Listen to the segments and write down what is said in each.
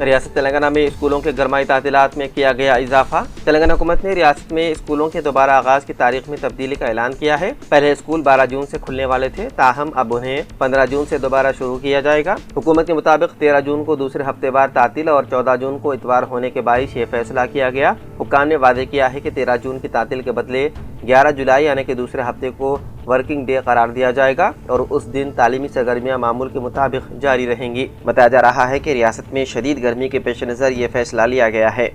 ریاست تلنگانہ میں اسکولوں کے گرمائی تعطیلات میں کیا گیا اضافہ۔ تلنگانہ حکومت نے ریاست میں اسکولوں کے دوبارہ آغاز کی تاریخ میں تبدیلی کا اعلان کیا ہے۔ پہلے اسکول 12 جون سے کھلنے والے تھے، تاہم اب انہیں 15 جون سے دوبارہ شروع کیا جائے گا۔ حکومت کے مطابق 13 جون کو دوسرے ہفتے وار تعطیل اور 14 جون کو اتوار ہونے کے باعث یہ فیصلہ کیا گیا۔ حکام نے وعدے کیا ہے کہ 13 جون کی تعطیل کے بدلے 11 جولائی یعنی کہ دوسرے ہفتے کو ورکنگ ڈے قرار دیا جائے گا اور اس دن تعلیمی سرگرمیاں معمول کے مطابق جاری رہیں گی۔ بتایا جا رہا ہے کہ ریاست میں شدید گرمی کے پیش نظر یہ فیصلہ لیا گیا ہے۔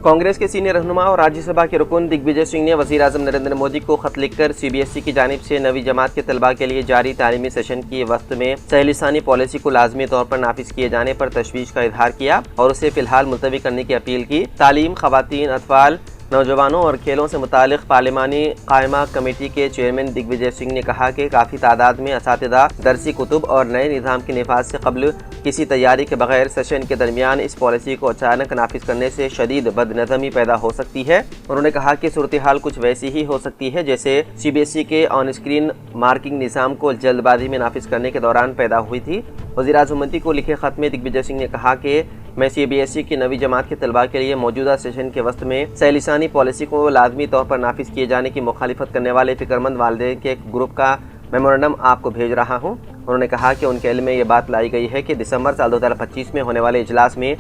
کانگریس کے سینئر رہنما اور راجیہ سبھا کے رکن دگ وجے سنگھ نے وزیر اعظم نریندر مودی کو خط لکھ کر CBSE کی جانب سے 9ویں جماعت کے طلباء کے لیے جاری تعلیمی سیشن کی وقت میں سہل ثانی پالیسی کو لازمی طور پر نافذ کیے جانے پر تشویش کا اظہار کیا اور اسے فی الحال ملتوی کرنے کی اپیل کی۔ تعلیم، خواتین، اطفال، نوجوانوں اور کھیلوں سے متعلق پارلیمانی قائمہ کمیٹی کے چیئرمین دگ وجے سنگھ نے کہا کہ کافی تعداد میں اساتذہ درسی کتب اور نئے نظام کے نفاذ سے قبل کسی تیاری کے بغیر سیشن کے درمیان اس پالیسی کو اچانک نافذ کرنے سے شدید بدنظمی پیدا ہو سکتی ہے۔ انہوں نے کہا کہ صورتحال کچھ ویسی ہی ہو سکتی ہے جیسے CBSE کے آن اسکرین مارکنگ نظام کو جلد بازی میں نافذ کرنے کے دوران پیدا ہوئی تھی۔ وزیر اعظم مودی کو لکھے خط میں دگ وجے سنگھ نے کہا کہ میں CBSE کی 9ویں جماعت کے طلباء کے لیے موجودہ سیشن کے وسط میں سہل ثانی پالیسی کو لازمی طور پر نافذ کیے جانے کی مخالفت کرنے والے فکرمند والدین کے ایک گروپ کا میمورنڈم آپ کو بھیج رہا ہوں۔ انہوں نے کہا کہ ان کے علم میں یہ بات لائی گئی ہے کہ دسمبر سال 2025 میں ہونے والے اجلاس میں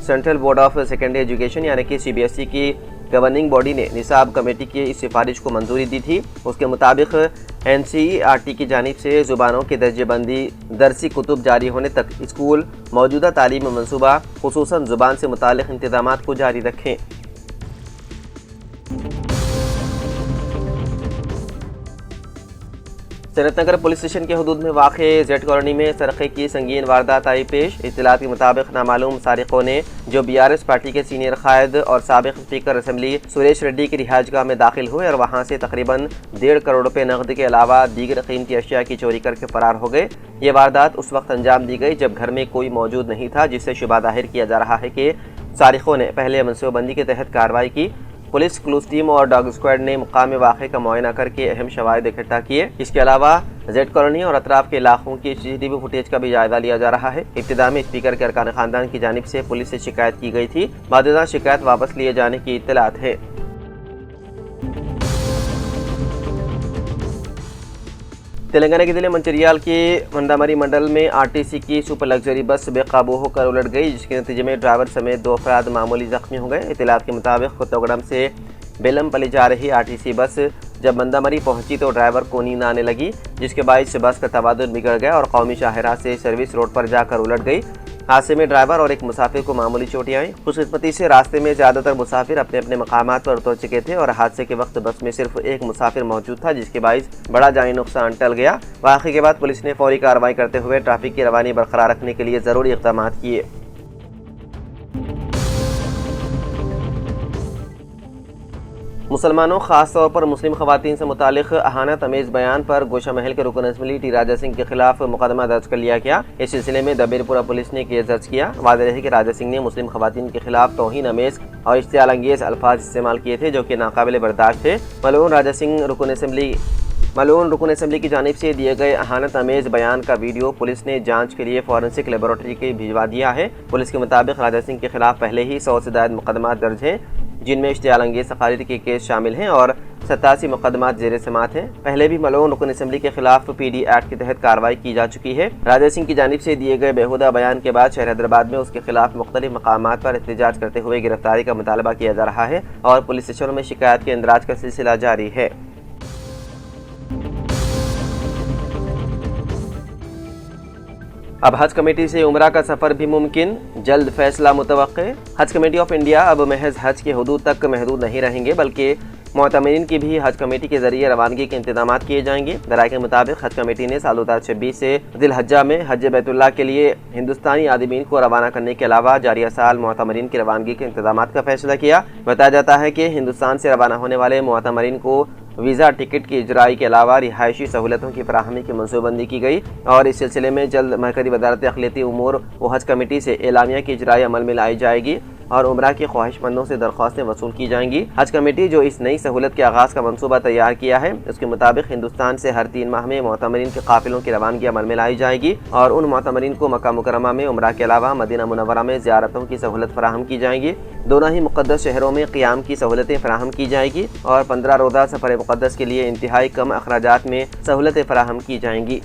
central board of secondary education یعنی کہ CBSE کی گورننگ باڈی نے نصاب کمیٹی کی اس سفارش کو منظوری دی تھی۔ اس کے مطابق NCERT کی جانب سے زبانوں کی درجہ بندی درسی کتب جاری ہونے تک اسکول موجودہ تعلیمی منصوبہ خصوصاً زبان سے متعلق انتظامات کو جاری رکھیں۔ سنت نگر پولیس اسٹیشن کے حدود میں واقع زیڈ کالونی میں سرقے کی سنگین واردات آئی پیش۔ اطلاعات کے مطابق نامعلوم سارقوں نے جو BRS پارٹی کے سینئر قائد اور سابق اسپیکر اسمبلی سریش ریڈی کی رہائش گاہ میں داخل ہوئے اور وہاں سے تقریباً 1.5 کروڑ روپے نقد کے علاوہ دیگر قیمتی اشیاء کی چوری کر کے فرار ہو گئے۔ یہ واردات اس وقت انجام دی گئی جب گھر میں کوئی موجود نہیں تھا، جس سے شبہ ظاہر کیا جا رہا ہے کہ سارقوں نے پہلے منصوبہ بندی کے تحت کارروائی کی۔ پولیس کلوز ٹیم اور ڈاگ اسکواڈ نے مقام واقعے کا معائنہ کر کے اہم شواہد اکٹھا کیے۔ اس کے علاوہ زیڈ کالونی اور اطراف کے علاقوں کی CCTV فوٹیج کا بھی جائزہ لیا جا رہا ہے۔ ابتدا میں اسپیکر کے ارکان خاندان کی جانب سے پولیس سے شکایت کی گئی تھی، بعد ازاں شکایت واپس لیے جانے کی اطلاعات ہے۔ تلنگانہ کے ضلع منچریال کے مندامری منڈل میں RTC کی سپر لگژری بس بے قابو ہو کر الٹ گئی، جس کے نتیجے میں ڈرائیور سمیت 2 افراد معمولی زخمی ہو گئے۔ اطلاعات کے مطابق کوتوگڑم سے بیلم پلی جا رہی RTC بس جب مندامری پہنچی تو ڈرائیور کو نیند آنے لگی، جس کے باعث بس کا توازن بگڑ گیا اور قومی شاہراہ سے سروس روڈ پر جا کر الٹ گئی۔ حادثے میں ڈرائیور اور ایک مسافر کو معمولی چوٹیں آئیں۔ خوش قسمتی سے راستے میں زیادہ تر مسافر اپنے اپنے مقامات پر اتر چکے تھے اور حادثے کے وقت بس میں صرف ایک مسافر موجود تھا، جس کے باعث بڑا جانی نقصان ٹل گیا۔ واقعے کے بعد پولیس نے فوری کارروائی کرتے ہوئے ٹریفک کی روانی برقرار رکھنے کے لیے ضروری اقدامات کیے۔ مسلمانوں خاص طور پر مسلم خواتین سے متعلق اہانت آمیز بیان پر گوشہ محل کے رکن اسمبلی ٹی راجا سنگھ کے خلاف مقدمہ درج کر لیا گیا۔ اس سلسلے میں دبیر پورہ پولیس نے کیس درج کیا۔ واضح رہے کہ راجا سنگھ نے مسلم خواتین کے خلاف توہین آمیز اور اشتعال انگیز الفاظ استعمال کیے تھے جو کہ ناقابل برداشت تھے۔ ملعون رکن اسمبلی کی جانب سے دیے گئے اہانت آمیز بیان کا ویڈیو پولیس نے جانچ کے لیے فورنسک لیبارٹری کے بھجوا دیا ہے۔ پولیس کے مطابق راجا سنگھ کے خلاف پہلے ہی 100 سے زائد مقدمات درج ہیں، جن میں اشتعال انگیز تقاریر کے کیس شامل ہیں اور 87 مقدمات زیر سماعت ہیں۔ پہلے بھی ملعون رکن اسمبلی کے خلاف PD ایکٹ کے تحت کارروائی کی جا چکی ہے۔ راجا سنگھ کی جانب سے دیے گئے بیہودہ بیان کے بعد شہر حیدرآباد میں اس کے خلاف مختلف مقامات پر احتجاج کرتے ہوئے گرفتاری کا مطالبہ کیا جا رہا ہے اور پولیس اسٹیشنوں میں شکایات کے اندراج کا سلسلہ جاری ہے۔ اب حج کمیٹی سے عمرہ کا سفر بھی ممکن، جلد فیصلہ متوقع۔ حج کمیٹی آف انڈیا اب محض حج کے حدود تک محدود نہیں رہیں گے بلکہ معتمرین کی بھی حج کمیٹی کے ذریعے روانگی کے انتظامات کیے جائیں گے۔ ذرائع کے مطابق حج کمیٹی نے سال 2026 سے ذی الحجہ میں حج بیت اللہ کے لیے ہندوستانی عازمین کو روانہ کرنے کے علاوہ جاریہ سال معتمرین کی روانگی کے انتظامات کا فیصلہ کیا۔ بتایا جاتا ہے کہ ہندوستان سے روانہ ہونے والے معتمرین کو ویزا ٹکٹ کی اجرائی کے علاوہ رہائشی سہولتوں کی فراہمی کی منصوبہ بندی کی گئی اور اس سلسلے میں جلد مرکزی وزارت اقلیتی امور و حج کمیٹی سے اعلامیہ کی اجرائی عمل میں لائی جائے گی۔ اور عمرہ کے خواہش مندوں سے درخواستیں وصول کی جائیں گی۔ حج کمیٹی جو اس نئی سہولت کے آغاز کا منصوبہ تیار کیا ہے، اس کے مطابق ہندوستان سے ہر 3 ماہ میں معتمرین کے قافلوں کی روانگی عمل میں لائی جائے گی اور ان معتمرین کو مکہ مکرمہ میں عمرہ کے علاوہ مدینہ منورہ میں زیارتوں کی سہولت فراہم کی جائے گی۔ دونوں ہی مقدس شہروں میں قیام کی سہولتیں فراہم کی جائیں گی اور 15 روزہ سفر مقدس کے لیے انتہائی کم اخراجات میں سہولتیں فراہم کی جائیں گی۔